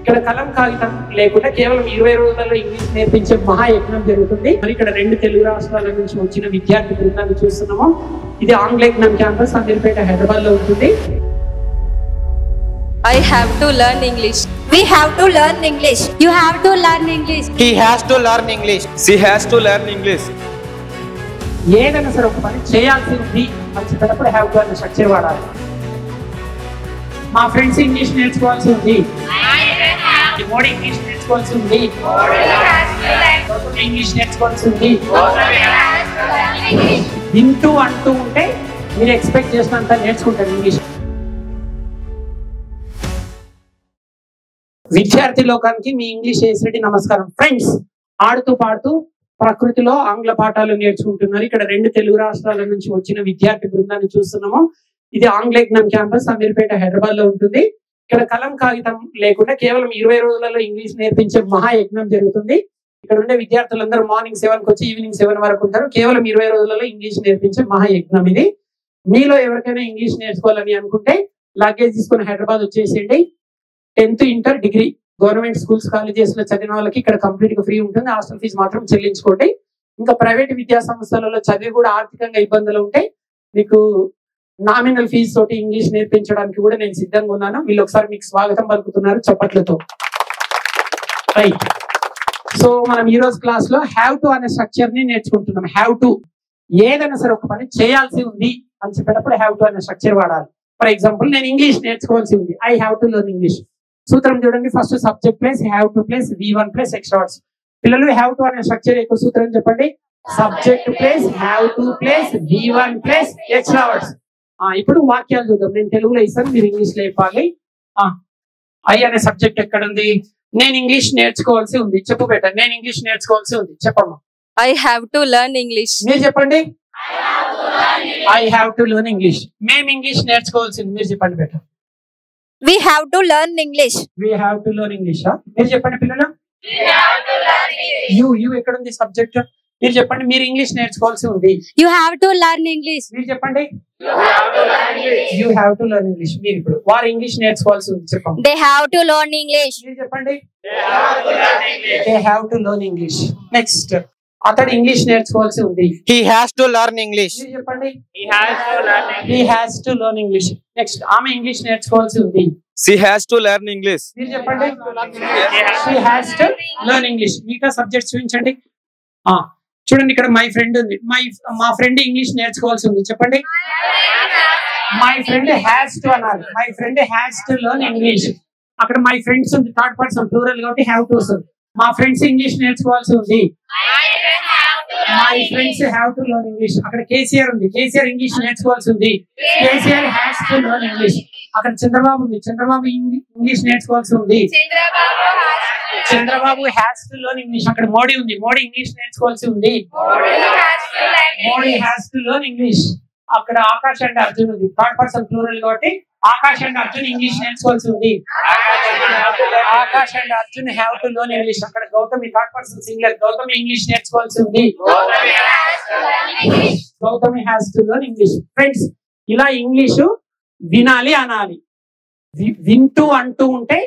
ఇక్కడ కలం కాగితం లేకుండా కేవలం 20 రోజులలో ఇంగ్లీష్ నేర్పించే మహాయజ్ఞం జరుగుతుంది. మరి ఇక్కడ 2 తెలుగు రాష్ట్రాల నుంచి వచ్చిన విద్యార్థి బృందాన్ని చూస్తున్నాము. ఇది ఆంగ్లేయజ్ఞం క్యాంపస్ అమీర్పేట హైదరాబాద్ లో ఉంటుంది. I have to learn English. We have to learn English. You have to learn English. He has to learn English. She has to learn English. ఏదైనా సరే ఒక పని చేయాల్సి ఉంది అని చెప్పేటప్పుడు హ్యావ్ టు అనే స్ట్రక్చర్ వాడాలి. మా ఫ్రెండ్స్ ఇంగ్లీష్ నేర్చుకోవాల్సి ఉంది, మోడీ ఇంగ్లీష్ నేర్చుకోవాల్సి ఉంది, ఇంగ్లీష్ నేర్చుకోవాల్సి ఉంది. వింటూ అంటూ ఉంటే మీరు ఎక్స్పెక్ట్ చేసినంత నేర్చుకుంటారు ఇంగ్లీష్. విద్యార్థి లోకానికి మీ ఇంగ్లీష్ ఏసీటీ నమస్కారం. ఫ్రెండ్స్, ఆడుతూ పాడుతూ ప్రకృతిలో ఆంగ్ల పాఠాలు నేర్చుకుంటున్నారు. ఇక్కడ 2 తెలుగు రాష్ట్రాల నుంచి వచ్చిన విద్యార్థి బృందాన్ని చూస్తున్నాము. ఇది ఆంగ్లేయజ్ఞం క్యాంపస్ అమీర్పేట హైదరాబాద్ లో ఉంటుంది. ఇక్కడ కలం కాగితం లేకుండా కేవలం 20 రోజులలో ఇంగ్లీష్ నేర్పించే మహాయజ్ఞం జరుగుతుంది. ఇక్కడ ఉండే విద్యార్థులందరూ మార్నింగ్ 7కి వచ్చి ఈవినింగ్ 7 వరకు ఉంటారు. కేవలం 20 రోజులలో ఇంగ్లీష్ నేర్పించే మహాయజ్ఞం ఇది. మీలో ఎవరికైనా ఇంగ్లీష్ నేర్చుకోవాలని అనుకుంటే లగేజ్ తీసుకుని హైదరాబాద్ వచ్చేసేయండి. 10th inter degree government schools colleges లో చదివిన వాళ్ళకి ఇక్కడ కంప్లీట్ గా ఫ్రీ ఉంటుంది. హాస్టల్ ఫీజు మాత్రం చెల్లించుకోండి. ఇంకా ప్రైవేట్ విద్యా సంస్థలలో చదివి కూడా ఆర్థికంగా ఇబ్బందులు ఉంటే మీకు నామినల్ ఫీజు తోటి ఇంగ్లీష్ నేర్పించడానికి కూడా నేను సిద్ధంగా ఉన్నాను. వీళ్ళు ఒకసారి మీకు స్వాగతం పలుకుతున్నారు చప్పట్లతో. రైట్. సో మనం ఈ రోజు క్లాస్ లో హ్యావ్ టు అనే స్ట్రక్చర్ ని నేర్చుకుంటున్నాం. హ్యావ్ టు ఏదైనా సరే ఒక పని చేయాల్సి ఉంది అని చెప్పేటప్పుడు హ్యావ్ టు అనే స్ట్రక్చర్ వాడాలి. ఫర్ ఎగ్జాంపుల్, నేను ఇంగ్లీష్ నేర్చుకోవాల్సి ఉంది. I have to learn English. సూత్రం చూడండి. First subject plus have to plus V1 plus extra words. పిల్లలు హ్యావ్ టు అనే స్ట్రక్చర్ యొక్క సూత్రం చెప్పండి. Subject plus have to plus V1 plus extra words. ఇప్పుడు వాక్యాలు చూద్దాం. నేను తెలుగులో ఇస్తాను, మీరు ఇంగ్లీష్ లో చెప్పాలి. ఐ అనే సబ్జెక్ట్ ఎక్కడ ఉంది? నేను ఇంగ్లీష్ నేర్చుకోవాల్సి ఉంది. చెప్పు బేట, నేను ఇంగ్లీష్ నేర్చుకోవాల్సి ఉంది. చెప్పమ్మా. I have to learn English. మీరు చెప్పండి. I have to learn English. మేము ఇంగ్లీష్ నేర్చుకోవాల్సింది. మీరు చెప్పండి బేట. We have to learn English. We have to learn English. మీరు చెప్పండి పిల్లలు. యు ఎక్కడ ఉంది సబ్జెక్ట్? మీరు చెప్పండి. మీరు ఇంగ్లీష్ నేర్చుకోవాల్సి ఉంది. You have to learn English. మీరు చెప్పండి. You have to learn English. మీరు ఇప్పుడు వారు ఇంగ్లీష్ నేర్చుకోవాల్సి ఉంది. చెప్పండి. They have to learn English. మీరు చెప్పండి. They have to learn English. Next, అతడు ఇంగ్లీష్ నేర్చుకోవాల్సి ఉంది. He has to learn English. మీరు చెప్పండి. He has to learn English. Next, ఆమె ఇంగ్లీష్ నేర్చుకోవాల్సి ఉంది. She has to learn English. మీరు చెప్పండి. She has to learn English. మిగతా సబ్జెక్ట్స్ చూపించండి. చూడండి, ఇక్కడ మై ఫ్రెండ్ ఉంది. మా ఫ్రెండ్ ఇంగ్లీష్ నేర్చుకోవాల్సి ఉంది. చెప్పండి. మై ఫ్రెండ్ హ్యాస్ టు అనాలి. My friend has to learn English. అక్కడ మై ఫ్రెండ్స్ ఉంది, థర్డ్ పర్సన్ ప్లూరల్ కాబట్టి హ్యావ్ టు వస్తుంది. మా ఫ్రెండ్స్ ఇంగ్లీష్ నేర్చుకోవాల్సి ఉంది. My friends have to learn English. అక్కడ కేసీఆర్ ఉంది. కేసీఆర్ ఇంగ్లీష్ నేర్చుకోవాల్సి ఉంది. KCR has to learn English. అక్కడ చంద్రబాబు ఉంది. చంద్రబాబు ఇంగ్లీష్ నేర్చుకోవాల్సి ఉంది. Chandrababu has to learn English. అక్కడ మోడీ ఉంది. మోడీ ఇంగ్లీష్ నేర్చుకోవాల్సి ఉంది. Modi has to learn English. అక్కడ ఆకాష్ అండ్ అర్జున్ ఉంది. థర్డ్ పర్సన్ ప్లూరల్ కాబట్టి ఆకాష్ అండ్ అర్జున్ ఇంగ్లీష్ నేర్చుకోవాల్సి ఉంది. Akash and Arjun have to learn English. అక్కడ Gautami third person singular. Gautami English నేర్చుకోవాల్సి ఉంది. Gautami has to learn English. Friends, ఇలా ఇంగ్లీషు వినాలి, అనాలి. వింటూ అంటూ ఉంటే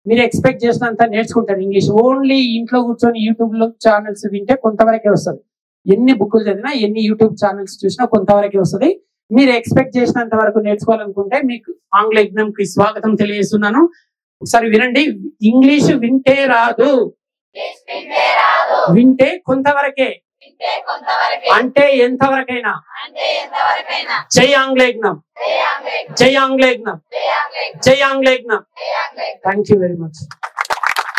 మీరు ఎక్స్పెక్ట్ చేసినంత నేర్చుకుంటారు ఇంగ్లీష్. ఓన్లీ ఇంట్లో కూర్చొని యూట్యూబ్ లో ఛానల్స్ వింటే కొంతవరకే వస్తుంది. ఎన్ని బుక్కులు చదివినా, ఎన్ని యూట్యూబ్ ఛానల్స్ చూసినా కొంతవరకే వస్తుంది. మీరు ఎక్స్పెక్ట్ చేసినంత వరకు నేర్చుకోవాలనుకుంటే మీకు ఆంగ్లేయజ్ఞంకి స్వాగతం తెలియజేస్తున్నాను. ఒకసారి వినండి. ఇంగ్లీష్ వింటే రాదు, వింటే కొంతవరకే, అంటే ఎంతవరకైనా. జై ఆంగ్లేయజ్ఞం, జై ఆంగ్లేయజ్ఞం, జై ఆంగ్లేయజ్ఞం. Thank you very much.